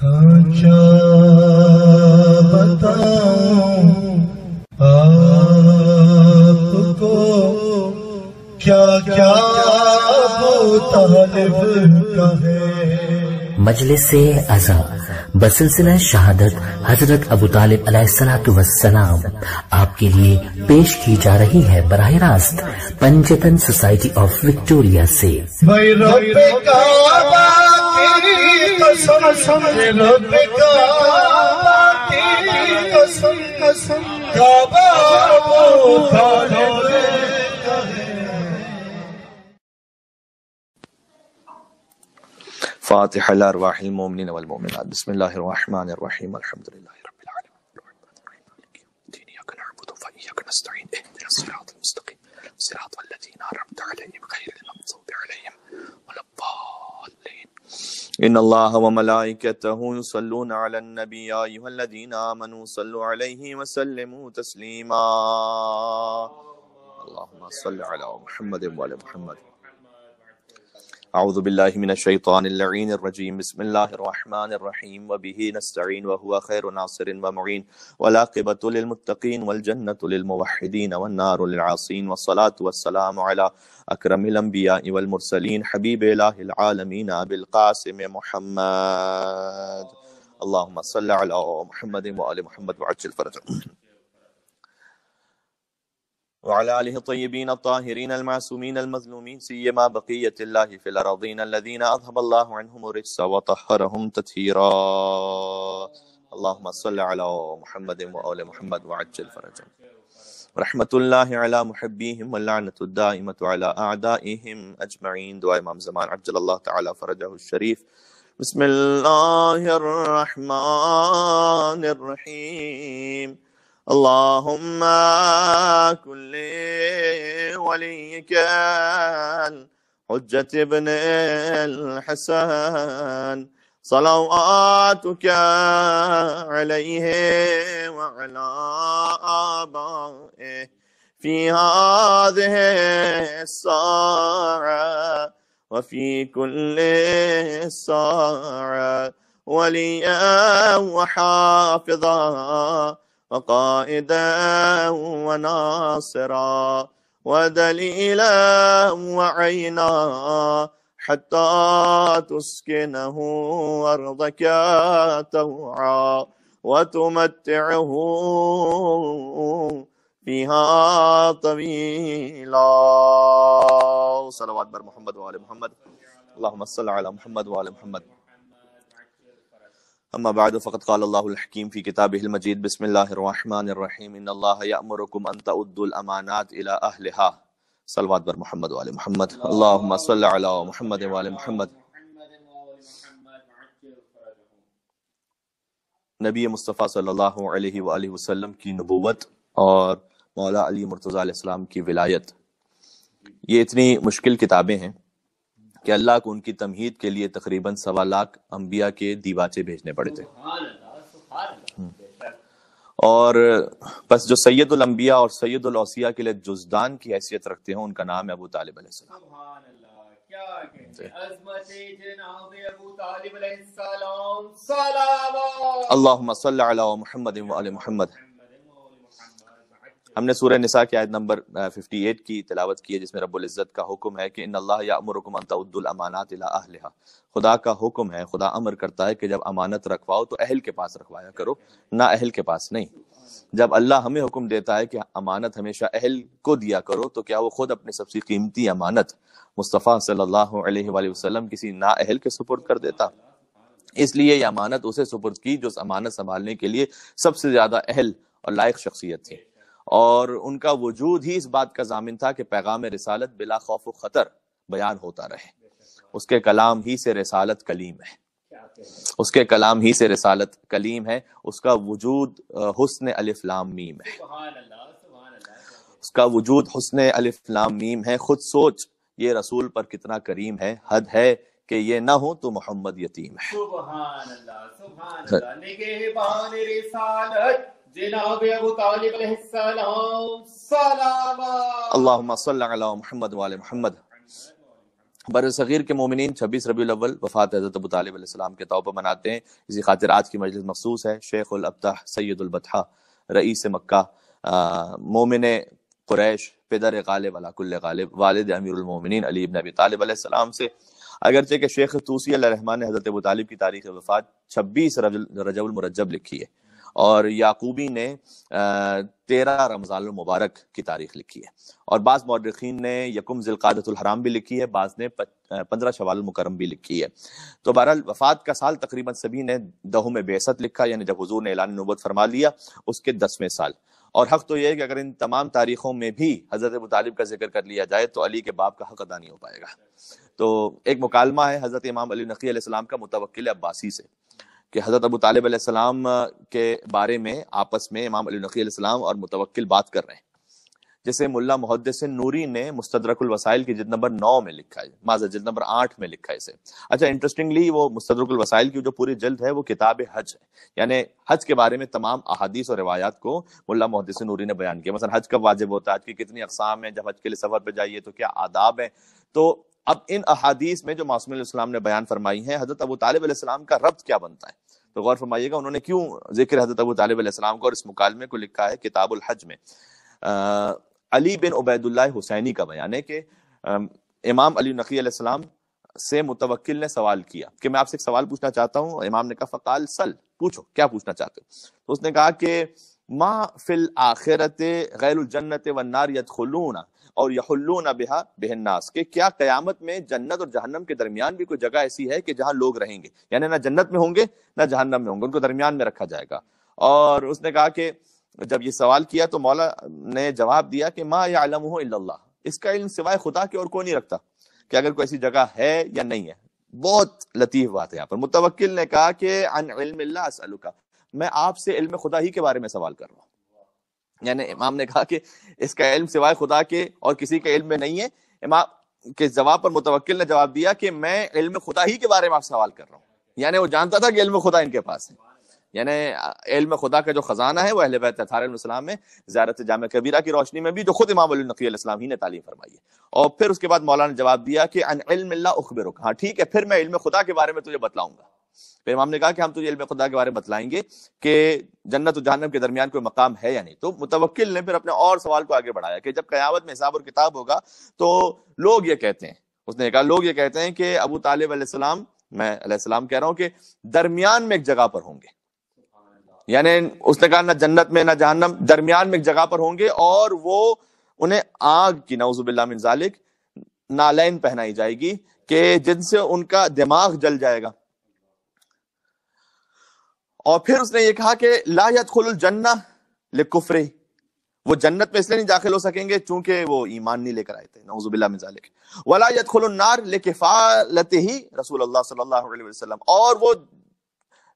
ہاں کیا بتاؤں آپ کو کیا کیا ابو طالب کا ہے۔ مجلس ازاں بسلسلہ شہادت حضرت ابو طالب علیہ الصلوۃ والسلام آپ کے لیے پیش کی جا رہی ہے براہ راست پنجتن سوسائٹی آف وکٹوریا سے۔ بھائی رب کعبہ تیری قسم، رب کعبہ تیری قسم، کعبہ ابو طالب کا ہے۔ فاتح الارواح المؤمنین والمؤمنات بسم اللہ الرحمن الرحیم الحمد للہ رب العالمین الرحمن الرحیم مالک یوم الدین ایاک نعبد وإیاک نستعین اهدنا الصراط المستقیم صراط الذین انعمت علیہم غیر المغضوب علیہم ولا الضالین۔ ان اللہ وملائکتہ یصلون علی النبی یا ایھا الذین آمنوا صلوا علیہ وسلموا تسلیما۔ اللہم صل علی محمد وعلی محمد۔ اعوذ باللہ من الشیطان اللعین الرجیم بسم اللہ الرحمن الرحیم وبہ نستعین وہو خیر ناصر ومعین والعاقبۃ للمتقین والجنۃ للموحدین والنار للعاصین والصلاة والسلام علی اکرم الانبیاء والمرسلین حبیب الہ العالمین ابی القاسم محمد۔ اللہم صل علی محمد وآل محمد وعجل فرجہ وعلى آله الطيبين الطاهرين المعصومين المظلومين سيما بقية الله في الأراضين الذين أذهب الله عنهم الرجس وطهرهم تطهيرا۔ اللهم صل على محمد وآل محمد وعجل فرجهم۔ رحمة الله على محبيهم واللعنة الدائمة على أعدائهم أجمعين۔ دعاء امام زمان عجل الله تعالى فرجه الشريف۔ بسم الله الرحمن الرحيم۔ اللهم كن وليك الحجة ابن الحسن صلواتك عليه وعلى آبائه في هذه الساعة وفي كل ساعة وليا وحافظا وقائدا وناصرا ودليلا وعينا حتى تسكنه أرضك طوعا وتمتعه فيها طويلا۔ صلوات بر محمد وآل محمد۔ اللهم صل على محمد وآل محمد۔ اما بعد فقد قال اللہ الحکیم فی کتابہ المجید بسم اللہ الرحمن الرحیم ان اللہ یأمرکم ان تؤدوا الامانات الی اہلہا۔ صلوات بر محمد وآل محمد۔ اللہم صل علی محمد وآل محمد۔ نبی مصطفیٰ صلی اللہ علیہ وآلہ وسلم کی نبوت اور مولا علی مرتضیٰ علیہ السلام کی ولایت، یہ اتنی مشکل کتابیں ہیں کہ اللہ کو ان کی تمہید کے لیے تقریباً 1.25 لاکھ انبیاء کے دیباچے بھیجنے پڑے تھے، اور بس جو سید الانبیاء اور سید الاوصیاء کے لیے جزدان کی حیثیت رکھتے ہیں ان کا نام ہے ابو طالب علیہ السلام۔ اللہم صل علی محمد وآل محمد۔ ہم نے سورہ نساء کی آیت نمبر 58 کی تلاوت کی ہے جس میں رب العزت کا حکم ہے کہ ان اللہ یأمرکم ان تؤدوا الامانات الی اہلہا۔ خدا کا حکم ہے، خدا امر کرتا ہے کہ جب امانت رکھواؤ تو اہل کے پاس رکھوایا کرو، نہ اہل کے پاس نہیں۔ جب اللہ ہمیں حکم دیتا ہے کہ امانت ہمیشہ اہل کو دیا کرو تو کیا وہ خود اپنی سب سے قیمتی امانت مصطفیٰ صلی اللہ علیہ وآلہ وسلم کسی نا اہل کے سپرد کر دیتا؟ اس لیے یہ امانت اسے سپرد کی جو اس امانت سنبھالنے کے لیے سب سے زیادہ اہل اور لائق شخصیت تھی، اور ان کا وجود ہی اس بات کا ضامن تھا کہ پیغام رسالت بلا خوف و خطر بیان ہوتا رہے۔ اس کے کلام ہی سے رسالت کلیم ہے، اس کے کلام ہی سے رسالت کلیم ہے، اس کا وجود حسن الف لام میم ہے، اس کا وجود حسن الف لام میم ہے۔ خود سوچ یہ رسول پر کتنا کریم ہے، حد ہے کہ یہ نہ ہو تو محمد یتیم ہے۔ سبحان اللہ، سبحان اللہ، نگہبان رسالت جناب ابو طالب علیہ السلام، صلوات۔ اللہم صل علی محمد وآل محمد۔ بر صغیر کے مومنین 26 ربیع الاول وفات حضرت ابو طالب علیہ السلام کے توبہ مناتے ہیں. اسی خاطر آج کی مجلس مخصوص ہے. شیخ الابطح سید البطحہ رئیس مکہ مومن قریش پدر غالب علی کل غالب والد امیر المومنین علی ابن ابی طالب علیہ السلام سے. اگرچہ کہ شیخ طوسی علیہ الرحمن نے حضرت ابو طالب کی تاریخ وفات 26 رجب المرجب لکھی ہے اور یعقوبی نے 13 رمضان المبارک کی تاریخ لکھی ہے اور بعض مورخین نے یکم ذی القعدۃ الحرام بھی لکھی ہے, بعض نے 15 شوال المکرم بھی لکھی ہے. تو بہرحال وفات کا سال تقریباً سبھی نے دہم بعثت لکھا, یعنی جب حضور نے اعلان نبوت فرما لیا اس کے 10ویں سال. اور حق تو یہ ہے کہ اگر ان تمام تاریخوں میں بھی حضرت ابو طالب کا ذکر کر لیا جائے تو علی کے باپ کا حق ادا نہیں ہو پائے گا. تو ایک مکالمہ ہے حضرت امام علی نقی علیہ السلام کا متوکل عباسی سے کہ حضرت ابو طالب علیہ السلام کے بارے میں آپس میں امام علی نقی علیہ السلام اور متوکل بات کر رہے ہیں, جسے ملا محدث نوری نے مستدرک الوسائل کی جلد نمبر 9 میں لکھا ہے, معذرت جلد نمبر 8 میں لکھا ہے اسے. اچھا, انٹرسٹنگلی وہ مستدرک الوسائل کی جو پوری جلد ہے وہ کتاب حج ہے, یعنی حج کے بارے میں تمام احادیث اور روایات کو ملا محدث نوری نے بیان کیا. مثلا حج کب واجب ہوتا ہے, حج کی کتنی اقسام ہیں, جب حج کے لیے سفر پہ جائیے تو کیا آداب ہیں. تو اب ان احادیث میں جو معصوم علیہ السلام نے بیان فرمائی ہیں, حضرت ابو طالب علیہ السلام کا ربط کیا بنتا ہے. تو غور فرمائیے گا انہوں نے کیوں ذکر حضرت ابو طالب علیہ السلام کو اور اس مکالمے کو لکھا ہے کتاب الحج میں. علی بن عبید اللہ حسینی کا بیان ہے کہ امام علی نقی علیہ السلام سے متوکل نے سوال کیا کہ میں آپ سے ایک سوال پوچھنا چاہتا ہوں. امام نے کہا فقال سل, پوچھو کیا پوچھنا چاہتے ہو. تو اس نے کہا کہ ما فی الآخرت غیر الجنت والنار یدخلون اور یحلون بہا بہ الناس, کہ کیا قیامت میں جنت اور جہنم کے درمیان بھی کوئی جگہ ایسی ہے کہ جہاں لوگ رہیں گے, یعنی نہ جنت میں ہوں گے نہ جہنم میں ہوں گے, ان کو درمیان میں رکھا جائے گا. اور اس نے کہا کہ جب یہ سوال کیا تو مولا نے جواب دیا کہ ما یعلمہ الا اللہ, اس کا علم سوائے خدا کے اور کوئی نہیں رکھتا کہ اگر کوئی ایسی جگہ ہے یا نہیں ہے. بہت لطیف بات ہے یہاں پر. متوکل نے کہا کہ عن علم اللہ اسألک, میں آپ سے علم خدا ہی کے بارے میں سوال کر رہا ہوں. یعنی امام نے کہا کہ اس کا علم سوائے خدا کے اور کسی کے علم میں نہیں ہے. امام کے جواب پر متوکل نے جواب دیا کہ میں علم خدا ہی کے بارے میں آپ سوال کر رہا ہوں. یعنی وہ جانتا تھا کہ علم خدا ان کے پاس ہے, یعنی علم خدا کا جو خزانہ ہے وہ اہل بیت اطہار علیہ السلام میں زیارت جامع کبیرہ کی روشنی میں بھی جو خود امام علی نقی علیہ السلام ہی نے تعلیم فرمائی ہے. اور پھر اس کے بعد مولانا نے جواب دیا کہ عن علم اللہ اخبرک, ہاں ٹھیک ہے پھر میں علم خدا کے بارے میں تجھے بتلاؤں گا. پھر امام نے کہا کہ ہم تجھے علم خدا کے بارے میں بتلائیں گے کہ جنت و جہنم کے درمیان کوئی مقام ہے یا نہیں. تو متوکل نے پھر اپنے اور سوال کو آگے بڑھایا کہ جب قیامت میں حساب اور کتاب ہوگا تو لوگ یہ کہتے ہیں, اس نے کہا لوگ یہ کہتے ہیں کہ ابو طالب علیہ السلام, میں علیہ السلام کہہ رہا ہوں, کہ درمیان میں ایک جگہ پر ہوں گے. یعنی اس نے کہا نہ جنت میں نہ جہنم, درمیان میں ایک جگہ پر ہوں گے, اور وہ انہیں آگ کی نعوذ باللہ من ذالک نالین پہنائی جائے گی کہ جن سے ان کا دماغ جل جائے گا. اور پھر اس نے یہ کہا کہ لا يدخل الجنہ لکفرہ, وہ جنت میں اس لیے نہیں داخل ہو سکیں گے چونکہ وہ ایمان نہیں لے کر آئے تھے, نعوذ باللہ من ذالک. ولا يدخل النار لکفالتہ رسول اللہ صلی اللہ علیہ وسلم, اور وہ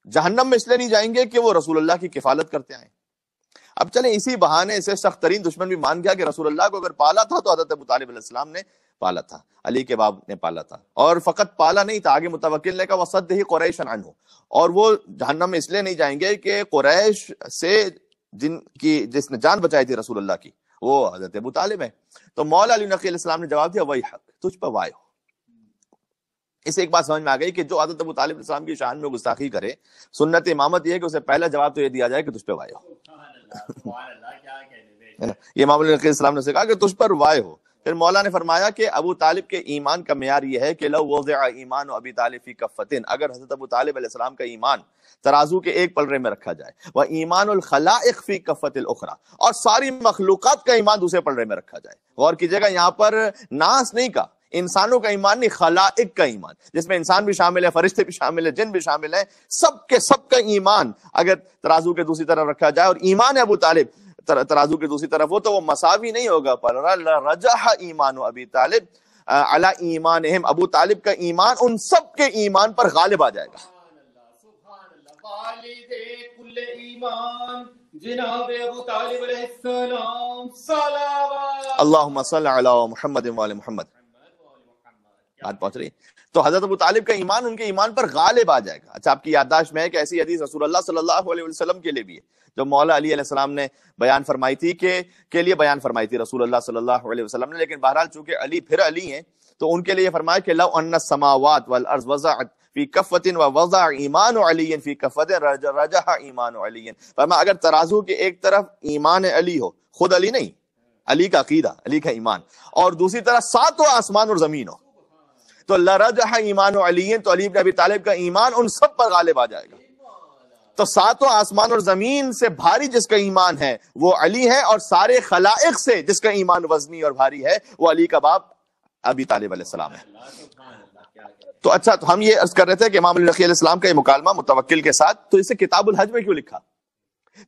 جہنم میں اس لیے نہیں جائیں گے کہ وہ رسول اللہ کی کفالت کرتے آئیں. اب چلیں اسی بہانے سے سخت ترین دشمن بھی مان گیا کہ رسول اللہ کو اگر پالا تھا تو حضرت ابو طالب علیہ السلام نے پالا تھا, علی کے باپ نے پالا تھا. اور فقط پالا نہیں تھا, آگے متوکل نے کہا وصدہ قریش عنہ, اور وہ جہنم میں اس لیے نہیں جائیں گے کہ قریش سے جس نے جان بچائی تھی رسول اللہ کی وہ حضرت ابو طالب ہے. تو مولا علی نقی علیہ السلام نے جواب دیا وہی حق, تجھ پر وائے ہو. اس سے ایک بات سمجھ میں آ گئی کہ جو حضرت ابو طالب علیہ السلام کی شان میں گستاخی کرے, سنت امامت یہ ہے کہ اسے پہلا جواب تو یہ دیا جائے کہ تجھ پہ وائے ہو. یہ امام علی نقی علیہ السلام نے کہا کہ تجھ پر وائے ہو. پھر مولا نے فرمایا کہ ابو طالب کے ایمان کا معیار یہ ہے کہ لو وضع ایمان ابی طالب فی کفتن, اگر حضرت ابو طالب علیہ السلام کا ایمان ترازو کے ایک پلڑے میں رکھا جائے, وہ ایمان الخلائق فی کفت الاخرى, اور ساری مخلوقات کا ایمان دوسرے پلڑے میں رکھا جائے. غور کیجئے گا یہاں پر ناس نہیں کا, انسانوں کا ایمان نہیں, خلائق کا ایمان, جس میں انسان بھی شامل ہے, فرشتے بھی شامل ہے, جن بھی شامل ہیں, سب کے سب کا ایمان اگر ترازو کے دوسری طرف رکھا جائے, اور ایمان ہے ابو طالب ترازو کے دوسری طرف ہو, تو وہ مساوی نہیں ہوگا. پر رجح ایمان ابی طالب علی ایمانہم, ابو طالب کا ایمان ان سب کے ایمان پر غالب آ جائے گا. جناب ابو طالب علیہ السلام صلوات اللہم صلی علی محمد و آل محمد. بات پہنچ رہی. تو حضرت ابو طالب کا ایمان ان کے ایمان پر غالب آ جائے گا. اچھا, آپ کی یادداشت میں ہے کہ ایسی حدیث رسول اللہ صلی اللہ علیہ وسلم کے لیے بھی ہے جو مولا علی علیہ السلام نے بیان فرمائی تھی کے لیے بیان فرمائی تھی رسول اللہ صلی اللہ علیہ وسلم نے. لیکن بہرحال چونکہ علی پھر علی ہیں تو ان کے لیے فرمایا کہ لو ان السماوات والارض وضعت فی کفۃ ووضع ایمان علی فی کفۃ رجح ایمان علی، فرمایا اگر ترازو کے ایک طرف ایمان علی ہو، خود علی نہیں، علی کا عقیدہ، علی کا ایمان، اور دوسری طرف ساتوں آسمان اور زمین ہو، تو لرجح ایمان علی، تو علی بن ابی طالب کا ایمان ان سب پر غالب آ جائے گا۔ تو ساتوں آسمان اور زمین سے بھاری جس کا ایمان ہے وہ علی ہے، اور سارے خلائق سے جس کا ایمان وزنی اور بھاری ہے وہ علی کا باپ ابی طالب علیہ السلام ہے۔ تو اچھا، تو ہم یہ عرض کر رہے تھے کہ امام علی علیہ السلام کا یہ مکالمہ متوکل کے ساتھ، تو اسے کتاب الحج میں کیوں لکھا؟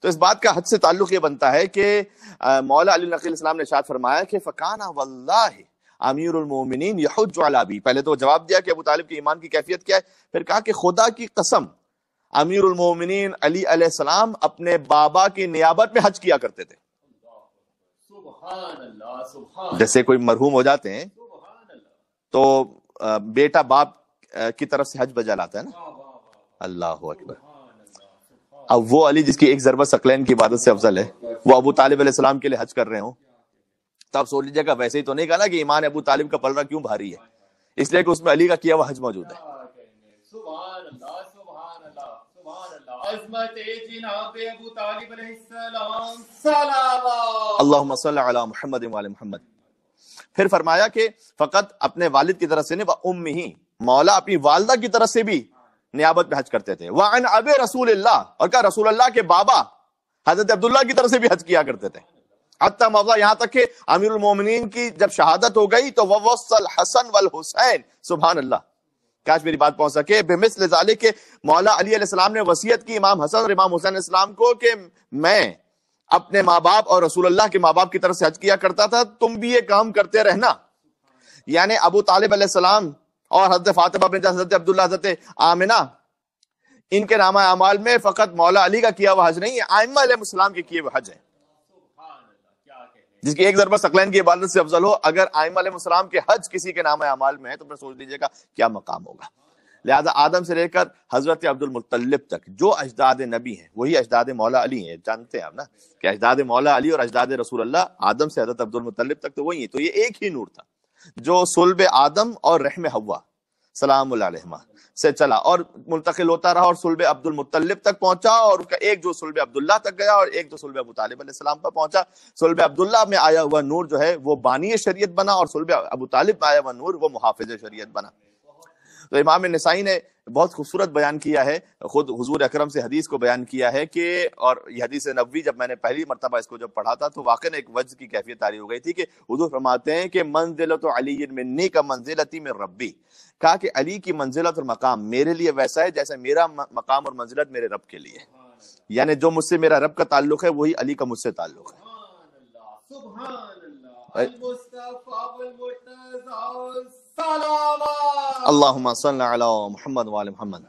تو اس بات کا حج سے تعلق یہ بنتا ہے کہ مولا علی علیہ السلام نے ارشاد فرمایا کہ فکانہ واللہ امیر المومنین یحج علی ابی، پہلے تو جواب دیا کہ ابو طالب کے ایمان کی کیفیت کیا ہے، پھر کہا کہ خدا کی قسم امیر المومنین علی علیہ السلام اپنے بابا کی نیابت میں حج کیا کرتے تھے۔ جیسے کوئی مرحوم ہو جاتے ہیں تو بیٹا باپ کی طرف سے حج بجا لاتا ہے نا، اللہ اکبر۔ اب وہ علی جس کی ایک ضربت ثقلین کی عبادت سے افضل ہے، وہ ابو طالب علیہ السلام کے لیے حج کر رہے ہوں، تو آپ سوچ لیجیے گا ویسے ہی تو نہیں کہا نا کہ ایمان ابو طالب کا پلڑا کیوں بھاری ہے، اس لیے کہ اس میں علی کا کیا ہوا حج موجود ہے۔ عظمت جناب ابو طالب علیہ السلام، صلوات اللہم صل علی محمد وعلی محمد۔ پھر فرمایا کہ فقط اپنے والد کی طرف سے نہیں، وَأُمِّهِ، مولا اپنی والدہ کی طرف سے بھی نیابت میں حج کرتے تھے، وَعَنْ أَبِي رسول اللہ، اور کہا رسول اللہ کے بابا حضرت عبداللہ کی طرف سے بھی حج کیا کرتے تھے، حتیٰ موضع یہاں تک کہ امیر المومنین کی جب شہادت ہو گئی تو وَوَصَّ الْحَسَنَ وَالْحُسَيْنَ، سبحان اللہ، کاش میری بات پہنچ سکے، بمثل ذالک کہ مولا علی علیہ السلام نے وصیت کی امام حسن اور امام حسین علیہ السلام کو کہ میں اپنے ماں باپ اور رسول اللہ کے ماں باپ کی طرف سے حج کیا کرتا تھا، تم بھی یہ کام کرتے رہنا۔ یعنی ابو طالب علیہ السلام اور حضرت فاطمہ بنت حضرت عبداللہ، حضرت آمنہ، ان کے نامہ اعمال میں فقط مولا علی کا کیا ہوا حج نہیں ہے، ائمہ علیہ السلام کے کیے ہوئے حج ہے، جس کی ایک ضربت ثقلین کی عبادت سے افضل ہو۔ اگر ائمہ علیہ السلام کے حج کسی کے نامہ اعمال میں ہے تو پھر سوچ لیجیے گا کیا مقام ہوگا۔ لہذا آدم سے لے کر حضرت عبد المطلب تک جو اجداد نبی ہیں وہی اجداد مولا علی ہیں، جانتے ہیں آپ نا کہ اجداد مولا علی اور اجداد رسول اللہ آدم سے حضرت عبد المطلب تک تو وہی ہیں، تو یہ ایک ہی نور تھا جو صلب آدم اور رحم حوا سلام اللہ علیہما سے چلا اور منتقل ہوتا رہا اور صلب عبد المطلب تک پہنچا، اور ان کا ایک جو صلب عبداللہ تک گیا اور ایک جو صلب ابو طالب علیہ السلام پر پہنچا۔ صلب عبداللہ میں آیا ہوا نور جو ہے وہ بانی شریعت بنا، اور صلب ابو طالب میں آیا ہوا نور وہ محافظ شریعت بنا۔ تو امام نسائی نے بہت خوبصورت بیان کیا ہے، خود حضور اکرم سے حدیث کو بیان کیا ہے کہ، اور یہ حدیث نبوی جب میں نے پہلی مرتبہ اس کو جب پڑھا تھا تو واقعی ایک وجہ کی کیفیت طاری ہو گئی تھی کہ حضور فرماتے ہیں کہ منزلت علی منی کا منزلتی من ربی، کہا کہ علی کی منزلت اور مقام میرے لیے ویسا ہے جیسے میرا مقام اور منزلت میرے رب کے لیے، یعنی جو مجھ سے میرا رب کا تعلق ہے وہی علی کا مجھ سے تعلق ہے۔ سبحان اللہ، المصطفیٰ والمرتضیٰ، صلوات اللہم صل علی محمد وعلی محمد۔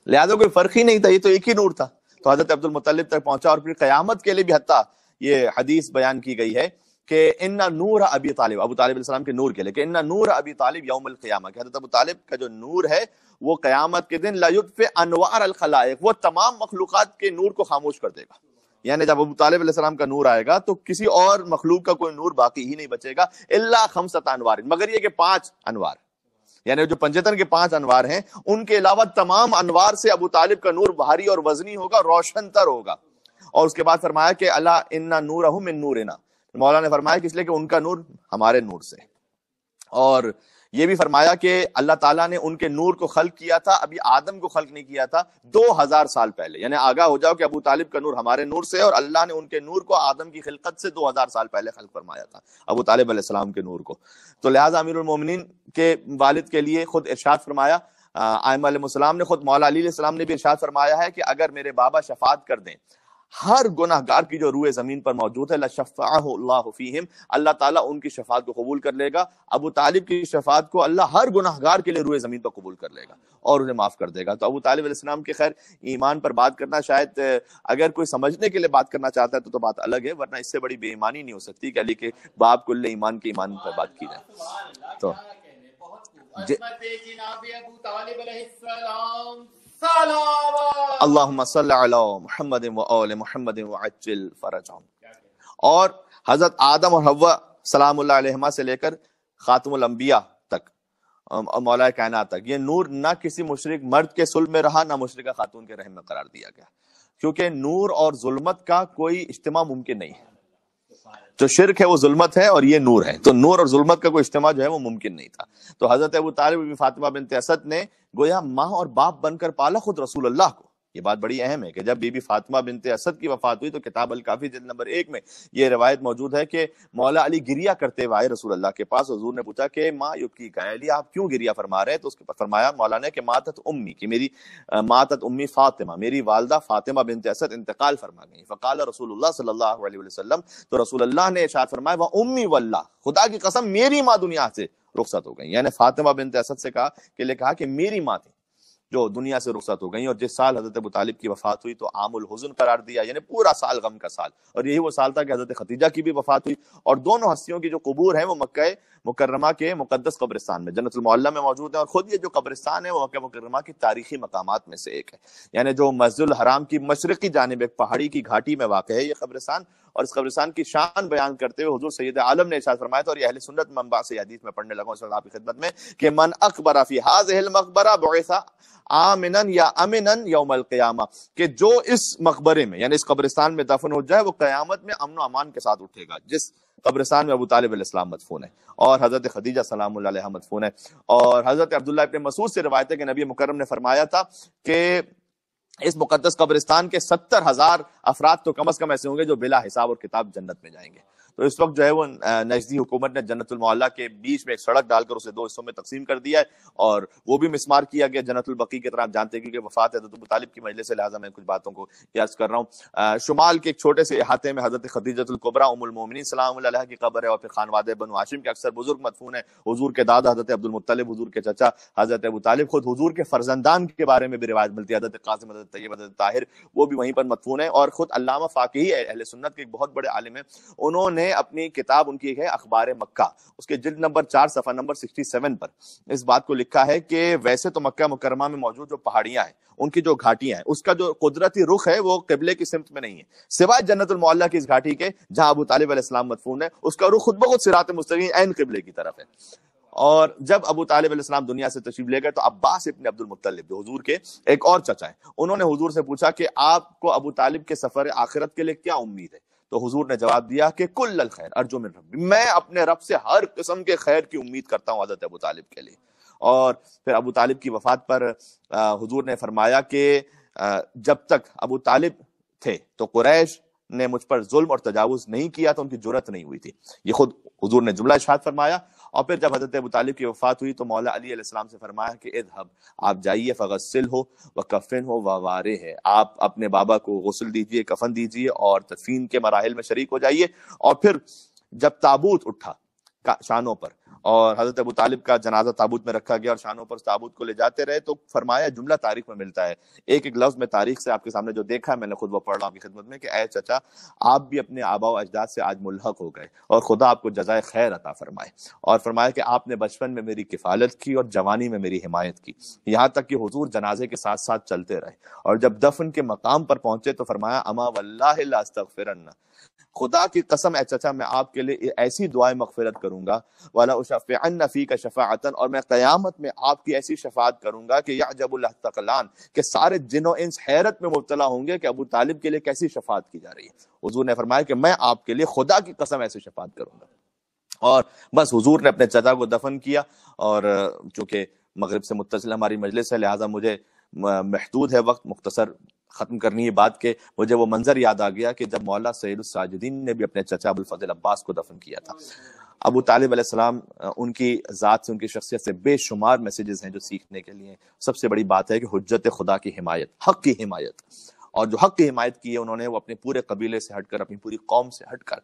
لہذا کوئی فرق ہی نہیں تھا، یہ تو ایک ہی نور تھا، تو حضرت عبد المطلب تک پہنچا، اور پھر قیامت کے لیے بھی حتیٰ یہ حدیث بیان کی گئی ہے کہ ان نور ابی طالب، ابو طالب علیہ السلام کے نور کے لیے، کہ ان نور ابی طالب یوم القیامہ، کہ حضرت ابو طالب کا جو نور ہے وہ قیامت کے دن لا یطفئ انوار الخلائق، وہ تمام مخلوقات کے نور کو خاموش کر دے گا۔ یعنی جب ابو طالب علیہ السلام کا نور آئے گا تو کسی اور مخلوق کا کوئی نور باقی ہی نہیں بچے گا، الا خمسۃ انوار، مگر یہ کہ 5 انوار، یعنی جو پنجتن کے 5 انوار ہیں ان کے علاوہ تمام انوار سے ابو طالب کا نور بھاری اور وزنی ہوگا، روشن تر ہوگا۔ اور اس کے بعد فرمایا کہ الا ان نورہ من نورنا، مولا نے فرمایا کہ اس لیے کہ ان کا نور ہمارے نور سے، اور یہ بھی فرمایا کہ اللہ تعالیٰ نے ان کے نور کو خلق کیا تھا، ابھی آدم کو خلق نہیں کیا تھا، 2000 سال پہلے، یعنی آگاہ ہو جاؤ کہ ابو طالب کا نور ہمارے نور سے، اور اللہ نے ان کے نور کو آدم کی خلقت سے 2000 سال پہلے خلق فرمایا تھا، ابو طالب علیہ السلام کے نور کو۔ تو لہٰذا امیر المومنین کے والد کے لیے خود ارشاد فرمایا، ائمہ علیہ السلام نے، خود مولا علی علیہ السلام نے بھی ارشاد فرمایا ہے کہ اگر میرے بابا شفاعت کر دیں ہر گناہ گار کی جو روح زمین پر موجود ہے، لشفعہ اللہ فیہم، اللہ تعالیٰ ان کی شفاعت کو قبول کر لے گا، ابو طالب کی شفاعت کو اللہ ہر گناہ گار کے لیے روح زمین پر قبول کر لے گا اور انہیں معاف کر دے گا۔ تو ابو طالب علیہ السلام کے خیر ایمان پر بات کرنا شاید اگر کوئی سمجھنے کے لیے بات کرنا چاہتا ہے تو بات الگ ہے، ورنہ اس سے بڑی بے ایمانی نہیں ہو سکتی کہ علی کے باپ کل ایمان کے ایمان پر بات کی جائے۔ تو عظمت جناب ابو طالب علیہ السلام، صلوات اللہم صل علی محمد وآل محمد وعجل فرجہم۔ اور حضرت آدم اور حوا سلام اللہ علیہما سے لے کر خاتم الانبیاء تک، مولا کائنات تک، یہ نور نہ کسی مشرک مرد کے صلب میں رہا، نہ مشرکہ خاتون کے رحم میں قرار دیا گیا، کیونکہ نور اور ظلمت کا کوئی اجتماع ممکن نہیں ہے. جو شرک ہے وہ ظلمت ہے اور یہ نور ہے، تو نور اور ظلمت کا کوئی اجتماع جو ہے وہ ممکن نہیں تھا. تو حضرت ابو طالب بی فاطمہ بنت اسد نے گویا ماں اور باپ بن کر پالا خود رسول اللہ کو. یہ بات بڑی اہم ہے کہ جب بی بی فاطمہ بنت اسد کی وفات ہوئی تو کتاب الکافی جلد نمبر 1 میں یہ روایت موجود ہے کہ مولا علی گریا کرتے ہوئے آئے رسول اللہ کے پاس. حضور نے پوچھا کہ ماں یبکی کا علی، آپ کیوں گریا فرما رہے ہیں؟ تو اس کے پاس فرمایا مولا نے کہ ماتت امی، کہ میری ماتت امی فاطمہ، میری والدہ فاطمہ بنت اسد انتقال فرما گئی. فقال رسول اللہ صلی اللہ علیہ وسلم، تو رسول اللہ نے ارشاد فرمایا وہ امی واللہ، خدا کی قسم میری ماں دنیا سے رخصت ہو گئی. یعنی فاطمہ بنت اسد سے کہا کہ میری ماں تھی جو دنیا سے رخصت ہو گئی. اور جس سال حضرت ابو طالب کی وفات ہوئی تو عام الحزن قرار دیا، یعنی پورا سال غم کا سال. اور یہی وہ سال تھا کہ حضرت خدیجہ کی بھی وفات ہوئی. اور دونوں ہستیوں کی جو قبور ہیں وہ مکہ مکرمہ کے مقدس قبرستان میں جنت المعلی میں موجود ہیں. اور خود یہ جو قبرستان ہے وہ مکہ مکرمہ کی تاریخی مقامات میں سے ایک ہے. یعنی جو مسجد الحرام کی مشرقی جانب ایک پہاڑی کی گھاٹی میں واقع ہے یہ قبرستان. اور اس قبرستان کی شان بیان کرتے ہوئے حضور سید عالم نے ارشاد فرمایا تھا، اور یہ اہل سنت منبع سے حدیث میں پڑھنے لگا ہوں آپ کی خدمت میں، کہ من اقبر فی هذه المقبرہ بعث آمنا یا امنا یوم القیامہ، کہ جو اس مقبرے میں یعنی اس قبرستان میں دفن ہو جائے وہ قیامت میں امن و امان کے ساتھ اٹھے گا. جس قبرستان میں ابو طالب علیہ السلام مدفون ہے اور حضرت خدیجہ سلام اللہ علیہا مدفون ہے. اور حضرت عبداللہ ابن مسعود سے روایت ہے کہ نبی مکرم نے فرمایا تھا کہ اس مقدس قبرستان کے 70,000 افراد تو کم از کم ایسے ہوں گے جو بلا حساب اور کتاب جنت میں جائیں گے. تو اس وقت جو ہے وہ نجدی حکومت نے جنت المعلی کے بیچ میں ایک سڑک ڈال کر اسے 2 حصوں میں تقسیم کر دیا ہے اور وہ بھی مسمار کیا گیا جنت البقیع کی طرح. آپ جانتے ہیں کیونکہ وفات حضرت ابو طالب کی مجلس سے لہٰذا میں کچھ باتوں کو یاد کر رہا ہوں. شمال کے ایک چھوٹے سے احاطے میں حضرت خدیجۃ الکبریٰ ام المومنین سلام اللہ علیہا کی قبر ہے. اور پھر خانوادہ بنو ہاشم کے اکثر بزرگ مدفون ہیں. حضور کے دادا حضرت عبد المطلب، حضور کے چچا حضرت ابو طالب، خود حضور کے فرزندان کے بارے میں بھی روایت ملتی ہے، حضرت قاسم، حضرت طیب، حضرت طاہر، وہ بھی وہیں پر مدفون ہیں. اور خود علامہ فاقہی اہل سنت کے ایک بہت بڑے عالم ہیں، انہوں نے اپنی کتاب ان کی ہے اخبار مکہ، اس کے جلد نمبر 4 صفحہ نمبر 67 پر اس بات کو لکھا ہے کہ ویسے تو مکہ مکرمہ میں موجود جو پہاڑیاں ہیں، ان کی جو گھاٹیاں ہیں، اس کا جو قدرتی رخ ہے وہ قبلے کی سمت میں نہیں ہے، سوائے جنت المعلی کی اس گھاٹی کے جہاں ابو طالب علیہ السلام مدفون ہے، اس کا رخ خود بخود صراط مستقیم عین قبلے کی طرف ہے. اور جب ابو طالب علیہ السلام دنیا سے تشریف لے گئے تو عباس ابن عبد المطلب جو حضور کے ایک اور چچا ہیں، انہوں نے حضور سے پوچھا کہ آپ کو ابو طالب کے سفر آخرت کے لیے کیا امید ہے؟ تو حضور نے جواب دیا کہ کل الخیر ارجو من ربی، میں اپنے رب سے ہر قسم کے خیر کی امید کرتا ہوں حضرت ابو طالب کے لیے. اور پھر ابو طالب کی وفات پر حضور نے فرمایا کہ جب تک ابو طالب تھے تو قریش نے مجھ پر ظلم اور تجاوز نہیں کیا تو ان کی جرأت نہیں ہوئی تھی. یہ خود حضور نے جملہ ارشاد فرمایا. اور پھر جب حضرت ابو طالب کی وفات ہوئی تو مولا علی علیہ السلام سے فرمایا کہ اذهب، آپ جائیے، فغسل ہو وکفن ہو ووارے ہے، آپ اپنے بابا کو غسل دیجئے، کفن دیجئے اور تدفین کے مراحل میں شریک ہو جائیے. اور پھر جب تابوت اٹھا شانوں پر اور حضرت ابو طالب کا جنازہ تابوت میں رکھا گیا اور شانوں پر تابوت کو لے جاتے رہے تو فرمایا، جملہ تاریخ میں ملتا ہے، ایک ایک لفظ میں تاریخ سے آپ کے سامنے جو دیکھا ہے میں نے خود وہ پڑھ رہا ہوں آپ کی خدمت میں، کہ اے چچا آپ بھی اپنے آبا و اجداد سے آج ملحق ہو گئے اور خدا آپ کو جزائے خیر عطا فرمائے. اور فرمایا کہ آپ نے بچپن میں میری کفالت کی اور جوانی میں میری حمایت کی، یہاں تک کہ حضور جنازے کے ساتھ ساتھ چلتے رہے. اور جب دفن کے مقام پر پہنچے تو فرمایا اما واللہ لا استغفرن، خدا کی قسم اے چچا میں آپ کے لیے ایسی دعائیں مغفرت کروں گا، ولا اشفعن فیک شفاعتا، اور میں قیامت میں آپ کی ایسی شفاعت کروں گا کہ یعجب الثقلان، کہ سارے جن و انس حیرت میں مبتلا ہوں گے کہ ابو طالب کے لیے کیسی شفاعت کی جا رہی ہے. حضور نے فرمایا کہ میں آپ کے لیے خدا کی قسم ایسی شفاعت کروں گا. اور بس حضور نے اپنے چچا کو دفن کیا. اور چونکہ مغرب سے متصل ہماری مجلس ہے لہٰذا مجھے محدود ہے وقت، مختصر ختم کرنی ہے بات کہ مجھے وہ منظر یاد آ گیا کہ جب مولا سید الساجدین نے بھی اپنے چچا ابو الفضل عباس کو دفن کیا تھا. ابو طالب علیہ السلام ان کی ذات سے، ان کی شخصیت سے بے شمار میسیجز ہیں جو سیکھنے کے لیے. سب سے بڑی بات ہے کہ حجت خدا کی حمایت، حق کی حمایت، اور جو حق کی حمایت کی ہے انہوں نے وہ اپنے پورے قبیلے سے ہٹ کر، اپنی پوری قوم سے ہٹ کر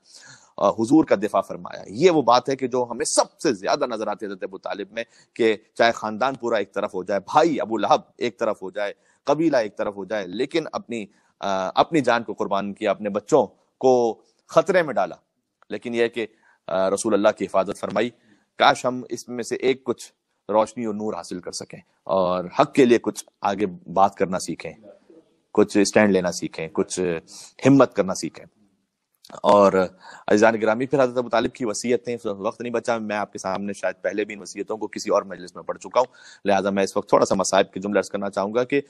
حضور کا دفاع فرمایا. یہ وہ بات ہے کہ جو ہمیں سب سے زیادہ نظر آتی ہے حضرت ابو طالب میں، کہ چاہے خاندان پورا ایک طرف ہو جائے، بھائی ابو لہب ایک طرف ہو جائے، قبیلہ ایک طرف ہو جائے، لیکن اپنی جان کو قربان کیا، اپنے بچوں کو خطرے میں ڈالا، لیکن یہ کہ رسول اللہ کی حفاظت فرمائی. کاش ہم اس میں سے ایک کچھ روشنی اور نور حاصل کر سکیں اور حق کے لیے کچھ آگے بات کرنا سیکھیں، کچھ اسٹینڈ لینا سیکھیں، کچھ ہمت کرنا سیکھیں. اور عزیزان گرامی پھر حضرت ابو طالب کی وصیتیں، وقت نہیں بچا، میں آپ کے سامنے شاید پہلے بھی ان وصیتوں کو کسی اور مجلس میں پڑھ چکا ہوں، لہٰذا میں اس وقت تھوڑا سا مصائب کے جملے عرض کرنا چاہوں گا کہ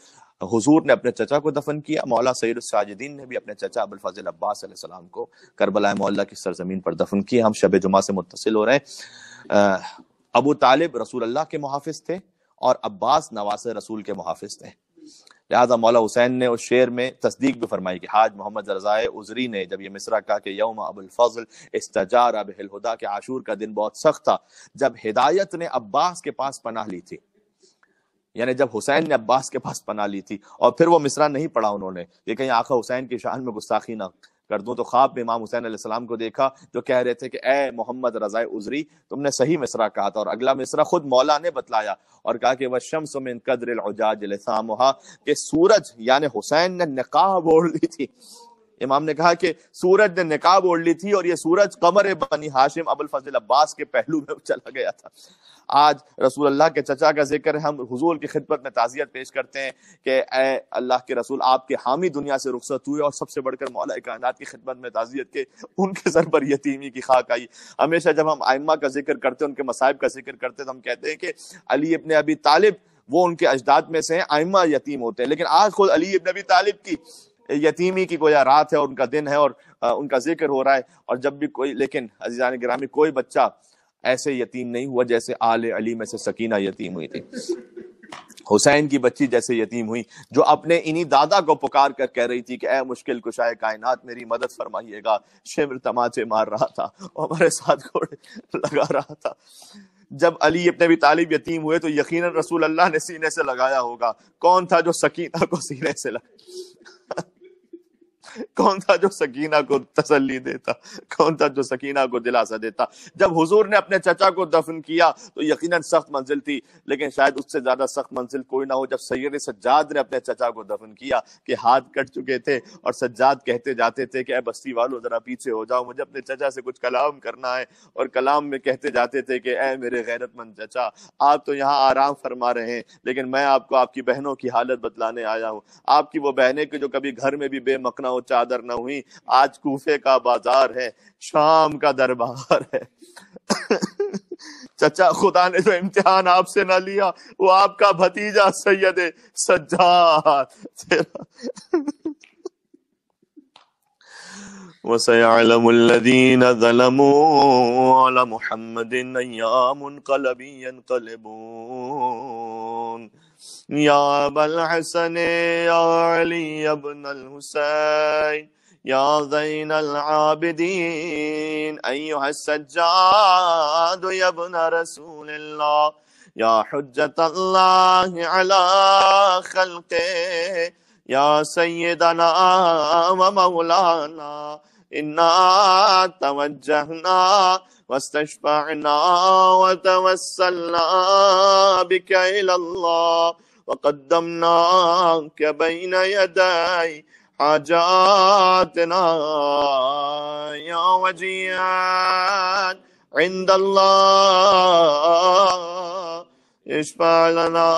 حضور نے اپنے چچا کو دفن کیا، مولا سید الساجدین نے بھی اپنے چچا ابوالفضل عباس علیہ السلام کو کربلا معلیٰ کی سرزمین پر دفن کیا۔ ہم شب جمعہ سے متصل ہو رہے ہیں۔ ابو طالب رسول اللہ کے محافظ تھے اور عباس نواز رسول کے محافظ تھے، لہٰذا مولا حسین نے اس شعر میں تصدیق بھی فرمائی کہ حاج محمد رضائے عذری نے جب یہ مصرع کہا کہ یوم ابو الفضل استجار بہ الہدیٰ، کہ عاشور کا دن بہت سخت تھا جب ہدایت نے عباس کے پاس پناہ لی تھی، یعنی جب حسین نے عباس کے پاس پناہ لی تھی، اور پھر وہ مصرع نہیں پڑھا انہوں نے، یہ کہیں آقا حسین کی شان میں گستاخی نہ کر دوں، تو خواب میں امام حسین علیہ السلام کو دیکھا جو کہہ رہے تھے کہ اے محمد رضائے عذری، تم نے صحیح مصرع کہا تھا، اور اگلا مصرع خود مولا نے بتلایا اور کہا کہ وَالشَّمْسُ مِنْ قَدْرِ الْعُجَاجِ لِثَامُهَا، کہ سورج یعنی حسین نے نقاب اوڑھ لی تھی، امام نے کہا کہ سورج نے نقاب اوڑھ لی تھی اور یہ سورج قمر بنی ہاشم ابوالفضل عباس کے پہلو میں چلا گیا تھا۔ آج رسول اللہ کے چچا کا ذکر ہے، ہم حضور کی خدمت میں تعزیت پیش کرتے ہیں کہ اے اللہ کے رسول، آپ کے حامی دنیا سے رخصت ہوئے، اور سب سے بڑھ کر مولا کائنات کی خدمت میں تعزیت کے ان کے سر پر یتیمی کی خاک آئی۔ ہمیشہ جب ہم ائمہ کا ذکر کرتے ہیں، ان کے مصائب کا ذکر کرتے ہیں، تو ہم کہتے ہیں کہ علی ابن ابی طالب وہ ان کے اجداد میں سے ہیں، ائمہ یتیم ہوتے ہیں، لیکن آج خود علی ابن ابی طالب کی یتیمی کی گویا رات ہے اور ان کا دن ہے اور ان کا ذکر ہو رہا ہے، اور جب بھی کوئی، لیکن عزیزان گرامی کوئی بچہ ایسے یتیم نہیں ہوا جیسے آل علی میں سے سکینہ یتیم ہوئی تھی، حسین کی بچی جیسے یتیم ہوئی، جو اپنے انہی دادا کو پکار کر کہہ رہی تھی کہ اے مشکل کشائے کائنات میری مدد فرمائیے گا، شمر تماچے مار رہا تھا اور ہمارے ساتھ گھوڑے لگا رہا تھا۔ جب علی ابن ابی طالب یتیم ہوئے تو یقیناً رسول اللہ نے سینے سے لگایا ہوگا، کون تھا جو سکینہ کو سینے سے کون تھا جو سکینہ کو تسلی دیتا، کون تھا جو سکینہ کو دلاسا دیتا؟ جب حضور نے اپنے چچا کو دفن کیا تو یقیناً سخت منزل تھی، لیکن شاید اس سے زیادہ سخت منزل کوئی نہ ہو جب سید سجاد نے اپنے چچا کو دفن کیا کہ ہاتھ کٹ چکے تھے اور سجاد کہتے جاتے تھے کہ اے بستی والو ذرا پیچھے ہو جاؤ، مجھے اپنے چچا سے کچھ کلام کرنا ہے، اور کلام میں کہتے جاتے تھے کہ اے میرے غیرت مند چچا، آپ تو یہاں آرام فرما رہے ہیں، لیکن میں آپ کو آپ کی بہنوں کی حالت بتلانے آیا ہوں، آپ کی وہ بہنیں کہ جو کبھی گھر میں بھی بے مکنا ہو چادر نہ ہوئی، آج کوفے کا بازار ہے، شام کا دربار ہے۔ چچا خدا نے جو امتحان آپ سے نہ لیا وہ آپ کا بھتیجا سید سجاد وَسَيَعْلَمُ الَّذِينَ ظَلَمُوا عَلَى مُحَمَّدٍ أَيَّ مُنْقَلَبٍ يَنْقَلِبُونَ یا ابا الحسن یا علی ابن الحسین یا زین العابدین ایہا السجاد یا ابن رسول اللہ یا حجت اللہ علی خلقہ یا سیدنا و مولانا انا توجہنا واستشفعنا وتوسلنا بك إلى الله وقدمناك بين يدي حاجاتنا يا وجيها عند الله اشفع لنا